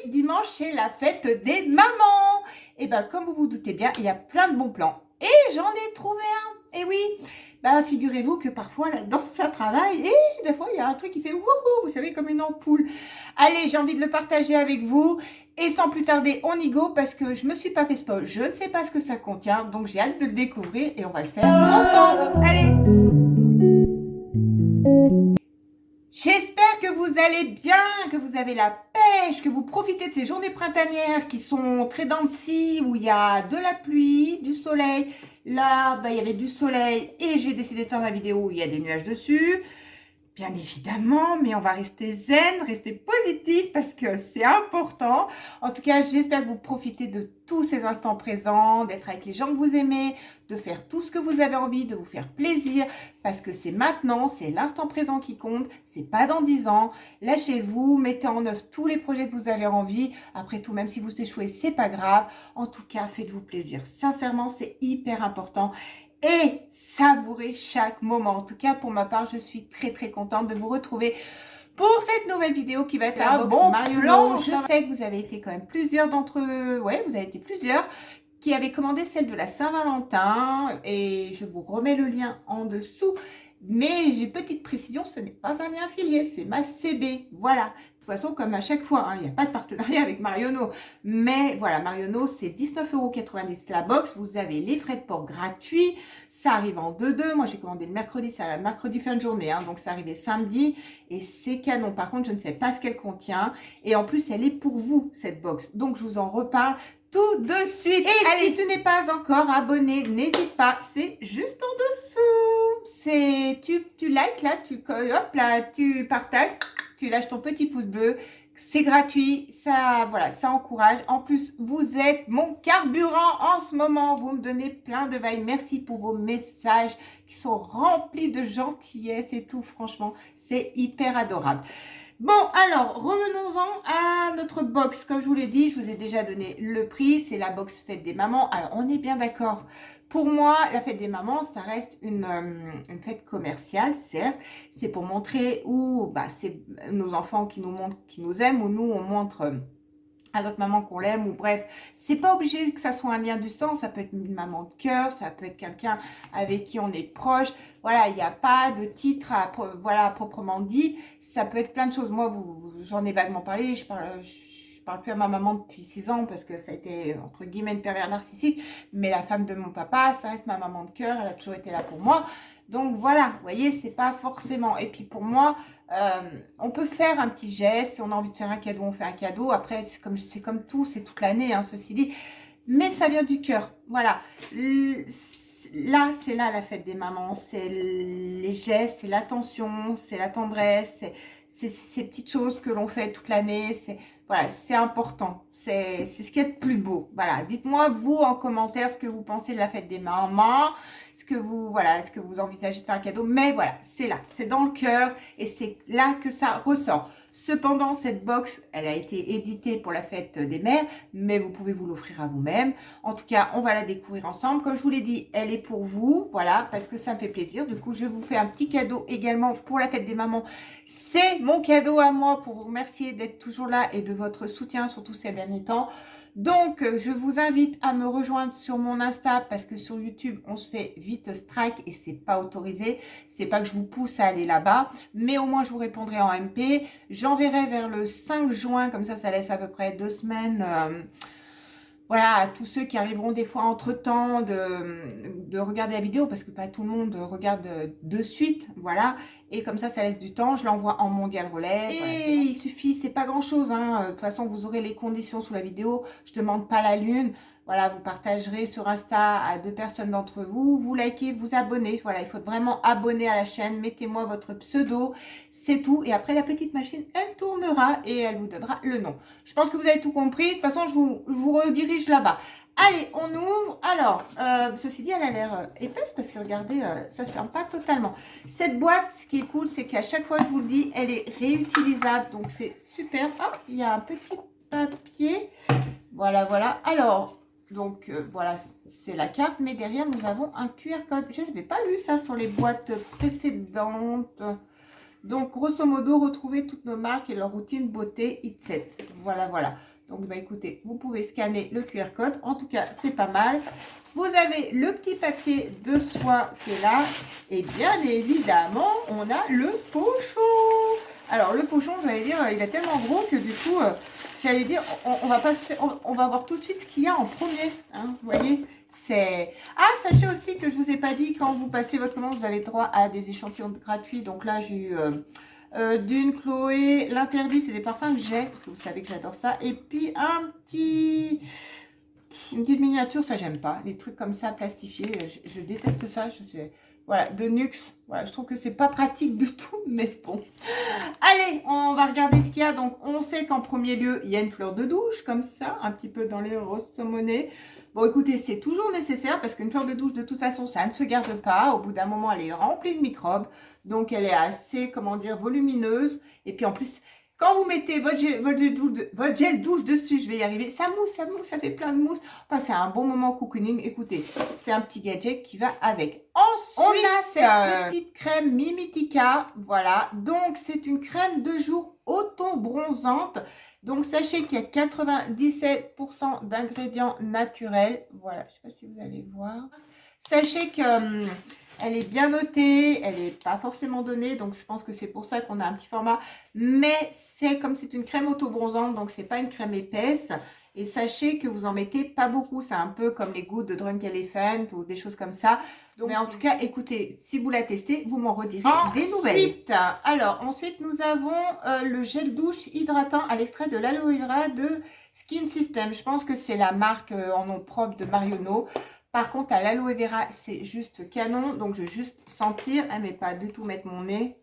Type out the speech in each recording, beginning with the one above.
dimanche, c'est la fête des mamans. Et bien, comme vous vous doutez bien, il y a plein de bons plans. Et j'en ai trouvé un. Et oui, bah, figurez-vous que parfois, là-dedans, ça travaille. Et des fois, il y a un truc qui fait wouhou, vous savez, comme une ampoule. Allez, j'ai envie de le partager avec vous. Et sans plus tarder, on y go parce que je me suis pas fait spoil. Je ne sais pas ce que ça contient. Donc, j'ai hâte de le découvrir et on va le faire ensemble. Allez! J'espère que vous allez bien, que vous avez la pêche, que vous profitez de ces journées printanières qui sont très dents de scie, où il y a de la pluie, du soleil. Là, bah, il y avait du soleil et j'ai décidé de faire ma vidéo où il y a des nuages dessus. Bien évidemment, mais on va rester zen, rester positif parce que c'est important. En tout cas, j'espère que vous profitez de tous ces instants présents, d'être avec les gens que vous aimez, de faire tout ce que vous avez envie, de vous faire plaisir parce que c'est maintenant, c'est l'instant présent qui compte, c'est pas dans 10 ans. Lâchez-vous, mettez en œuvre tous les projets que vous avez envie. Après tout, même si vous échouez, c'est pas grave. En tout cas, faites-vous plaisir. Sincèrement, c'est hyper important. Et savourer chaque moment. En tout cas, pour ma part, je suis très contente de vous retrouver pour cette nouvelle vidéo qui va être un bon plan. Je sais que vous avez été quand même plusieurs d'entre eux, ouais, vous avez été plusieurs qui avaient commandé celle de la Saint-Valentin et je vous remets le lien en dessous. Mais j'ai petite précision, ce n'est pas un lien affilié, c'est ma CB. Voilà. De toute façon, comme à chaque fois, il n'y a pas de partenariat avec Marionneau. Mais voilà, Marionneau, c'est 19,90 € la box. Vous avez les frais de port gratuits. Ça arrive en 2-2. Moi, j'ai commandé le mercredi, c'est mercredi fin de journée. Donc, ça arrivait samedi. Et c'est canon. Par contre, je ne sais pas ce qu'elle contient. Et en plus, elle est pour vous, cette box. Donc, je vous en reparle tout de suite. Et allez, si tu n'es pas encore abonné, n'hésite pas. C'est juste en dessous. C'est tu likes là, hop là, tu partages. Tu lâches ton petit pouce bleu, c'est gratuit, ça, voilà, ça encourage. En plus, vous êtes mon carburant en ce moment. Vous me donnez plein de vibes. Merci pour vos messages qui sont remplis de gentillesse et tout. Franchement, c'est hyper adorable. Bon, alors, revenons-en à notre box. Comme je vous l'ai dit, je vous ai déjà donné le prix. C'est la box fête des mamans. Alors, on est bien d'accord. Pour moi, la fête des mamans, ça reste une fête commerciale, certes. C'est pour montrer où c'est nos enfants qui nous montrent, qui nous aiment, ou nous, on montre à notre maman qu'on l'aime, ou bref. C'est pas obligé que ça soit un lien du sang. Ça peut être une maman de cœur, ça peut être quelqu'un avec qui on est proche. Voilà, il n'y a pas de titre à proprement dit. Ça peut être plein de choses. Moi, j'en ai vaguement parlé. Je parle plus à ma maman depuis 6 ans parce que ça a été, entre guillemets, une pervers narcissique. Mais la femme de mon papa, ça reste ma maman de cœur. Elle a toujours été là pour moi. Donc voilà, vous voyez, c'est pas forcément. Et puis pour moi, on peut faire un petit geste. Si on a envie de faire un cadeau, on fait un cadeau. Après, c'est comme tout, c'est toute l'année, ceci dit. Mais ça vient du cœur. Voilà. Là, c'est là la fête des mamans. C'est les gestes, c'est l'attention, c'est la tendresse, c'est ces petites choses que l'on fait toute l'année. Voilà, c'est important. C'est ce qui est de plus beau. Voilà, dites-moi vous en commentaire ce que vous pensez de la fête des mamans, est-ce que vous envisagez de faire un cadeau. Mais voilà, c'est là, c'est dans le cœur et c'est là que ça ressort. Cependant, cette box, elle a été éditée pour la fête des mères, mais vous pouvez vous l'offrir à vous-même. En tout cas, on va la découvrir ensemble. Comme je vous l'ai dit, elle est pour vous, voilà, parce que ça me fait plaisir. Du coup, je vous fais un petit cadeau également pour la fête des mamans. C'est mon cadeau à moi pour vous remercier d'être toujours là et de votre soutien, surtout ces derniers temps. Donc, je vous invite à me rejoindre sur mon Insta parce que sur YouTube, on se fait vite strike et c'est pas autorisé. C'est pas que je vous pousse à aller là-bas, mais au moins je vous répondrai en MP. J'enverrai vers le 5 juin, comme ça laisse à peu près 2 semaines. Voilà, à tous ceux qui arriveront des fois entre-temps de regarder la vidéo, parce que pas tout le monde regarde de suite, voilà. Et comme ça laisse du temps, je l'envoie en mondial relais. Et voilà, il suffit, c'est pas grand-chose, de toute façon, vous aurez les conditions sous la vidéo. Je demande pas la lune. Voilà, vous partagerez sur Insta à 2 personnes d'entre vous, vous likez, vous abonnez. Voilà, il faut vraiment abonner à la chaîne. Mettez-moi votre pseudo, c'est tout. Et après, la petite machine, elle tournera et elle vous donnera le nom. Je pense que vous avez tout compris. De toute façon, je vous redirige là-bas. Allez, on ouvre. Alors, ceci dit, elle a l'air épaisse parce que regardez, ça se ferme pas totalement. Cette boîte, ce qui est cool, c'est qu'à chaque fois, je vous le dis, elle est réutilisable. Donc, c'est super. Hop, il y a un petit papier. Voilà, voilà. Alors... Donc, voilà, c'est la carte. Mais derrière, nous avons un QR code. Je n'avais pas vu ça sur les boîtes précédentes. Donc, grosso modo, retrouver toutes nos marques et leur routine beauté It Set. Voilà, voilà. Donc, bah, écoutez, vous pouvez scanner le QR code. En tout cas, c'est pas mal. Vous avez le petit papier de soie qui est là. Et bien évidemment, on a le pochon. Alors, le pochon, j'allais dire, il est tellement gros que du coup, j'allais dire, on va pas se faire, on va voir tout de suite ce qu'il y a en premier. Hein, vous voyez, c'est... Ah, sachez aussi que je vous ai pas dit, quand vous passez votre commande, vous avez droit à des échantillons gratuits. Donc là, j'ai eu... D'une Chloé, l'interdit, c'est des parfums que j'ai, parce que vous savez que j'adore ça. Et puis une petite miniature, ça j'aime pas. Les trucs comme ça, plastifiés, je déteste ça. Je sais, voilà, de Nuxe. Voilà, je trouve que c'est pas pratique du tout, mais bon. Allez, on va regarder ce qu'il y a. Donc, on sait qu'en premier lieu, il y a une fleur de douche, comme ça, un petit peu dans les roses saumonées. Bon, écoutez, c'est toujours nécessaire parce qu'une fleur de douche, de toute façon, ça ne se garde pas. Au bout d'un moment, elle est remplie de microbes. Donc, elle est assez, comment dire, volumineuse. Et puis, en plus, quand vous mettez votre gel douche dessus, je vais y arriver, ça mousse, ça fait plein de mousse. Enfin, c'est un bon moment cocooning. Écoutez, c'est un petit gadget qui va avec. Ensuite, on a cette petite crème Mimitica. Voilà, donc c'est une crème de jour auto-bronzante. Donc, sachez qu'il y a 97% d'ingrédients naturels. Voilà, je ne sais pas si vous allez voir. Sachez que... elle est bien notée, elle n'est pas forcément donnée, donc je pense que c'est pour ça qu'on a un petit format. Mais c'est comme c'est une crème auto-bronzante, donc c'est pas une crème épaisse. Et sachez que vous en mettez pas beaucoup. C'est un peu comme les gouttes de Drunk Elephant ou des choses comme ça. Donc, mais en tout cas, écoutez, si vous la testez, vous m'en redirez des nouvelles. Ensuite, nous avons le gel douche hydratant à l'extrait de l'aloe vera de Skin System. Je pense que c'est la marque en nom propre de Marionneau. Par contre, à l'aloe vera, c'est juste canon. Donc, je vais juste sentir, hein, mais pas du tout mettre mon nez.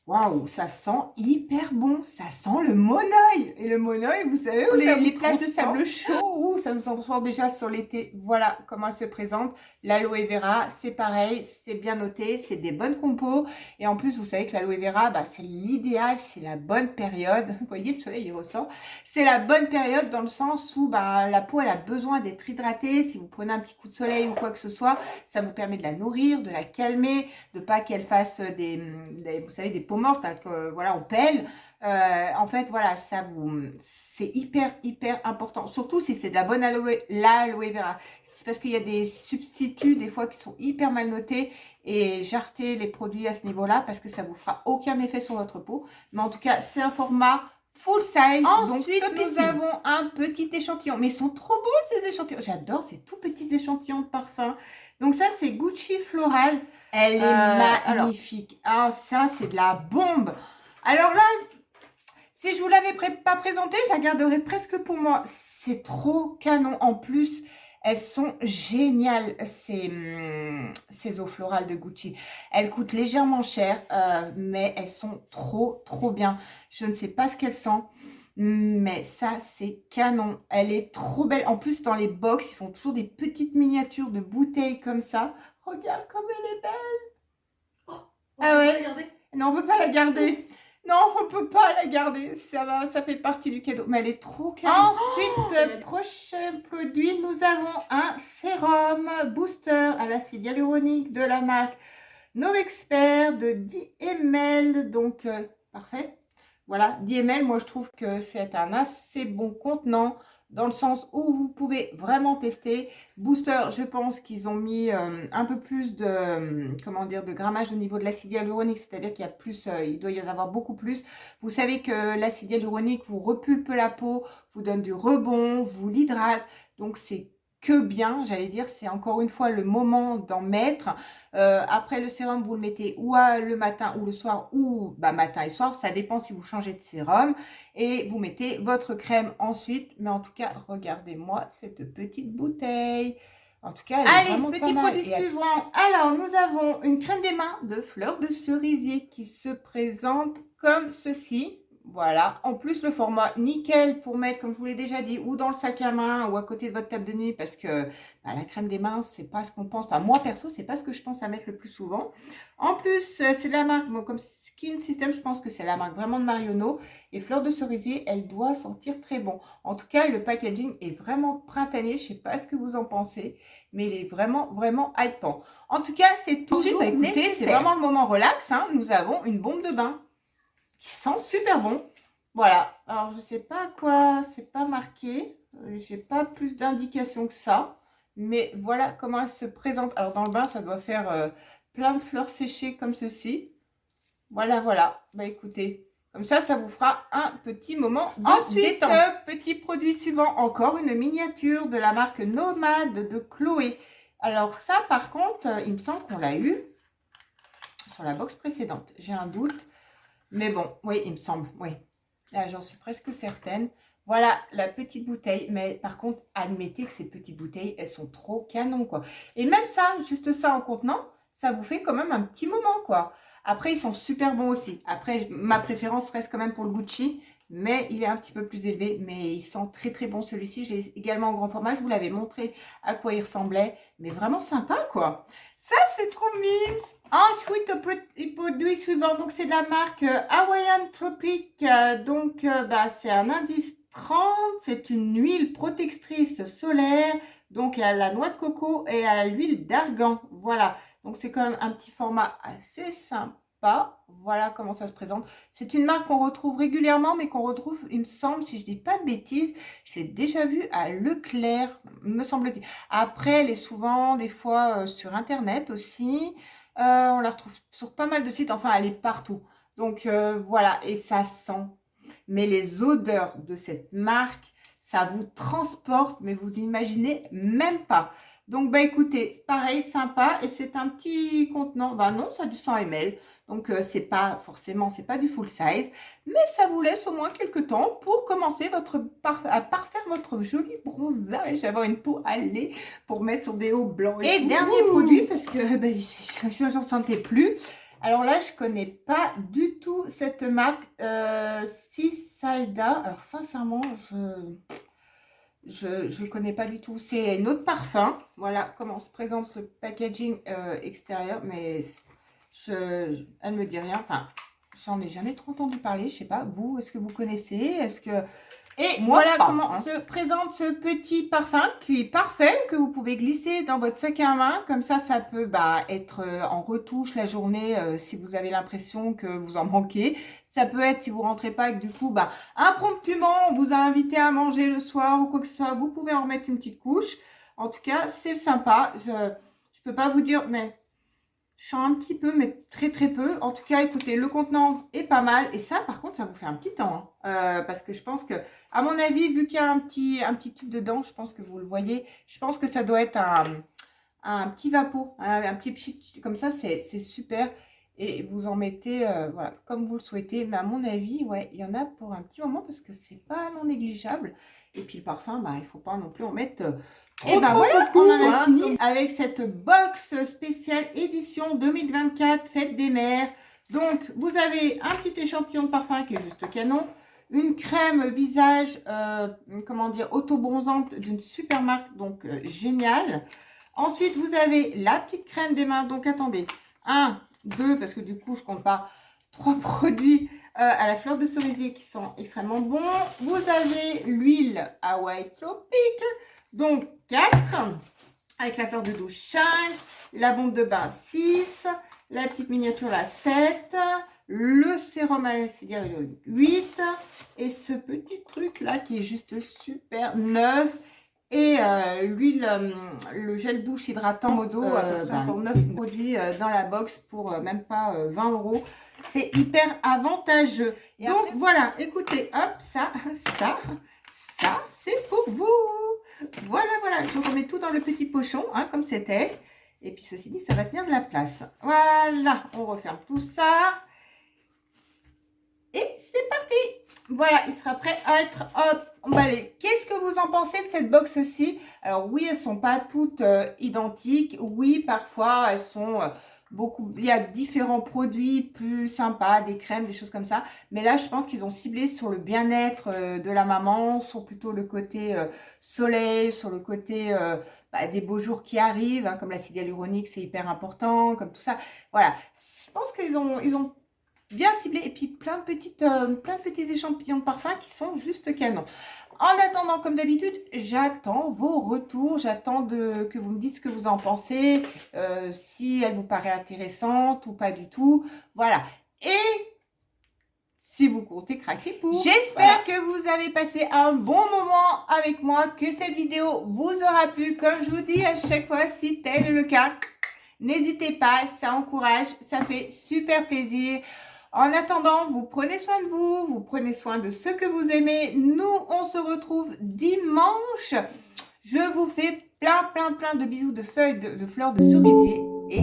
Waouh, ça sent hyper bon. Ça sent le monoeil. Et le monoeil, vous savez, les plages de sable chaud, ça nous en sort déjà sur l'été. Voilà comment elle se présente. L'aloe vera, c'est pareil, c'est bien noté, c'est des bonnes compos. Et en plus, vous savez que l'aloe vera, bah, c'est l'idéal, c'est la bonne période. Vous voyez, le soleil, il ressort. C'est la bonne période dans le sens où bah, la peau, elle a besoin d'être hydratée. Si vous prenez un petit coup de soleil ou quoi que ce soit, ça vous permet de la nourrir, de la calmer, de pas qu'elle fasse vous savez, des peaux mortes, hein, que, voilà, on pèle. En fait, voilà, c'est hyper important. Surtout si c'est de la bonne l'aloe vera. C'est parce qu'il y a des substituts, des fois, qui sont hyper mal notés. Et jartez les produits à ce niveau-là parce que ça vous fera aucun effet sur votre peau. Mais en tout cas, c'est un format full size. Ensuite, nous avons un petit échantillon. Mais ils sont trop beaux, ces échantillons. J'adore ces tout petits échantillons de parfum. Donc ça, c'est Gucci Floral. Elle est magnifique. Ah, ça, c'est de la bombe. Alors là, si je vous l'avais pas présentée, je la garderais presque pour moi. C'est trop canon. En plus, elles sont géniales, ces eaux florales de Gucci. Elles coûtent légèrement cher, mais elles sont trop bien. Je ne sais pas ce qu'elles sentent. Mais ça, c'est canon. Elle est trop belle. En plus, dans les box, ils font toujours des petites miniatures de bouteilles comme ça. Regarde comme elle est belle. Oh, ah ouais. Non, on ne peut pas la garder. Non, on ne peut pas la garder. Ça fait partie du cadeau. Mais elle est trop canon. Ensuite, prochain produit, nous avons un sérum booster à l'acide hyaluronique de la marque Novexpert de 10 ml. Donc, parfait. Voilà, 10 ml, moi je trouve que c'est un assez bon contenant dans le sens où vous pouvez vraiment tester. Booster, je pense qu'ils ont mis un peu plus de, comment dire, de grammage au niveau de l'acide hyaluronique, c'est-à-dire qu'il y a plus, il doit y en avoir beaucoup plus. Vous savez que l'acide hyaluronique vous repulpe la peau, vous donne du rebond, vous l'hydrate, donc c'est que bien, j'allais dire, c'est encore une fois le moment d'en mettre. Après le sérum, vous le mettez ou le matin ou le soir, ou bah, matin et soir, ça dépend si vous changez de sérum. Et vous mettez votre crème ensuite. Mais en tout cas, regardez-moi cette petite bouteille. En tout cas, elle est vraiment pas mal. Allez, petit produit suivant. Alors, nous avons une crème des mains de fleurs de cerisier qui se présente comme ceci. Voilà, en plus le format nickel pour mettre, comme je vous l'ai déjà dit, ou dans le sac à main ou à côté de votre table de nuit parce que bah, la crème des mains, c'est pas ce qu'on pense. Enfin, moi perso, c'est pas ce que je pense à mettre le plus souvent. En plus, c'est de la marque, bon, comme Skin System, je pense que c'est la marque vraiment de Marionneau. Et fleur de cerisier, elle doit sentir très bon. En tout cas, le packaging est vraiment printanier. Je sais pas ce que vous en pensez, mais il est vraiment hypant. En tout cas, c'est toujours nécessaire. C'est vraiment le moment relax. Hein. Nous avons une bombe de bain qui sent super bon. Voilà, alors je sais pas à quoi, c'est pas marqué, j'ai pas plus d'indications que ça, mais voilà comment elle se présente. Alors dans le bain, ça doit faire plein de fleurs séchées comme ceci. Voilà, voilà. Bah écoutez, comme ça vous fera un petit moment de ensuite, détente. Petit produit suivant, encore une miniature de la marque Nomade de Chloé. Alors ça, par contre, il me semble qu'on l'a eu sur la box précédente. J'ai un doute, mais bon, oui, il me semble, oui. Là, j'en suis presque certaine. Voilà la petite bouteille. Mais par contre, admettez que ces petites bouteilles, elles sont trop canon, quoi. Et même ça, juste ça en contenant, ça vous fait quand même un petit moment, quoi. Après, ils sont super bons aussi. Après, ma préférence reste quand même pour le Gucci. Mais il est un petit peu plus élevé. Mais il sent très très bon celui-ci. Je l'ai également en grand format. Je vous l'avais montré à quoi il ressemblait. Mais vraiment sympa, quoi. Ça, c'est trop mime. Ensuite, le produit suivant, donc c'est de la marque Hawaiian Tropic. Bah, c'est un indice 30. C'est une huile protectrice solaire. Donc, à la noix de coco et à l'huile d'argan. Voilà. Donc, c'est quand même un petit format assez sympa. Voilà comment ça se présente. C'est une marque qu'on retrouve régulièrement, mais qu'on retrouve, il me semble, si je dis pas de bêtises, je l'ai déjà vue à Leclerc, me semble-t-il. Après, elle est souvent, des fois, sur Internet aussi. On la retrouve sur pas mal de sites. Enfin, elle est partout. Donc, voilà. Et ça sent. Mais les odeurs de cette marque, ça vous transporte, mais vous n'imaginez même pas. Donc, bah écoutez, pareil, sympa. Et c'est un petit contenant. Bah non, ça a du 100 ml. Donc, c'est pas forcément, c'est pas du full size. Mais ça vous laisse au moins quelques temps pour commencer à parfaire votre joli bronzage, avoir une peau allée pour mettre sur des hauts blancs. Et dernier produit, parce que bah, j'en sentais plus. Alors là, je connais pas du tout cette marque, Cisalda. Alors sincèrement, je connais pas du tout. C'est une autre parfum. Voilà comment se présente le packaging extérieur. Mais elle me dit rien. Enfin, j'en ai jamais trop entendu parler. Je sais pas, vous, est-ce que vous connaissez? Est-ce que... Et moi, voilà comment se présente ce petit parfum qui est parfait, que vous pouvez glisser dans votre sac à main. Comme ça peut être en retouche la journée si vous avez l'impression que vous en manquez. Ça peut être si vous rentrez pas et que du coup, impromptument, on vous a invité à manger le soir ou quoi que ce soit. Vous pouvez en remettre une petite couche. En tout cas, c'est sympa. Je peux pas vous dire, mais... Je sens un petit peu, mais très très peu. En tout cas, écoutez, le contenant est pas mal. Et ça, par contre, ça vous fait un petit temps. Hein. Parce que je pense que, à mon avis, vu qu'il y a un petit tube dedans, je pense que vous le voyez. Je pense que ça doit être un petit vapeau. Un petit pchit comme ça, c'est super. Et vous en mettez, voilà, comme vous le souhaitez. Mais à mon avis, ouais, il y en a pour un petit moment parce que c'est pas non négligeable. Et puis le parfum, il ne faut pas non plus en mettre... Et ben voilà, beaucoup, on en a fini avec cette box spéciale édition 2024 Fête des Mères. Donc, vous avez un petit échantillon de parfum qui est juste canon. Une crème visage, comment dire, auto-bronzante d'une super marque, donc géniale. Ensuite, vous avez la petite crème des mains. Donc, attendez, 1, 2, parce que du coup, je compte pas, 3 produits à la fleur de cerisier qui sont extrêmement bons. Vous avez l'huile Hawaii Tropic. Donc, 4, avec la fleur de douche 5, la bombe de bain 6, la petite miniature la 7, le sérum à acide hyaluronique 8, et ce petit truc là qui est juste super 9, et l'huile, le gel douche hydratant Modo, pour 9 produits dans la box pour même pas 20 €. C'est hyper avantageux. Et donc après, voilà, écoutez, hop, ça, c'est pour vous. Voilà, je remets tout dans le petit pochon, hein, comme c'était. Et puis, ceci dit, ça va tenir de la place. Voilà, on referme tout ça. Et c'est parti. Voilà, il sera prêt à être emballé. Qu'est-ce que vous en pensez de cette box-ci? Alors oui, elles ne sont pas toutes identiques. Oui, parfois, elles sont... il y a différents produits plus sympas, des crèmes, des choses comme ça. Mais là, je pense qu'ils ont ciblé sur le bien-être de la maman, sur plutôt le côté soleil, sur le côté des beaux jours qui arrivent, hein, comme l'acide hyaluronique, c'est hyper important, comme tout ça. Voilà, je pense qu'ils ont bien ciblé et puis plein de petits échantillons de parfum qui sont juste canons. En attendant, comme d'habitude, j'attends vos retours, j'attends que vous me dites ce que vous en pensez, si elle vous paraît intéressante ou pas du tout. Voilà. Et si vous comptez craquer pour. J'espère que vous avez passé un bon moment avec moi, que cette vidéo vous aura plu. Comme je vous dis à chaque fois, si tel est le cas, n'hésitez pas, ça encourage, ça fait super plaisir. En attendant, vous prenez soin de vous, vous prenez soin de ceux que vous aimez. Nous, on se retrouve dimanche. Je vous fais plein de bisous de feuilles de fleurs de cerisier et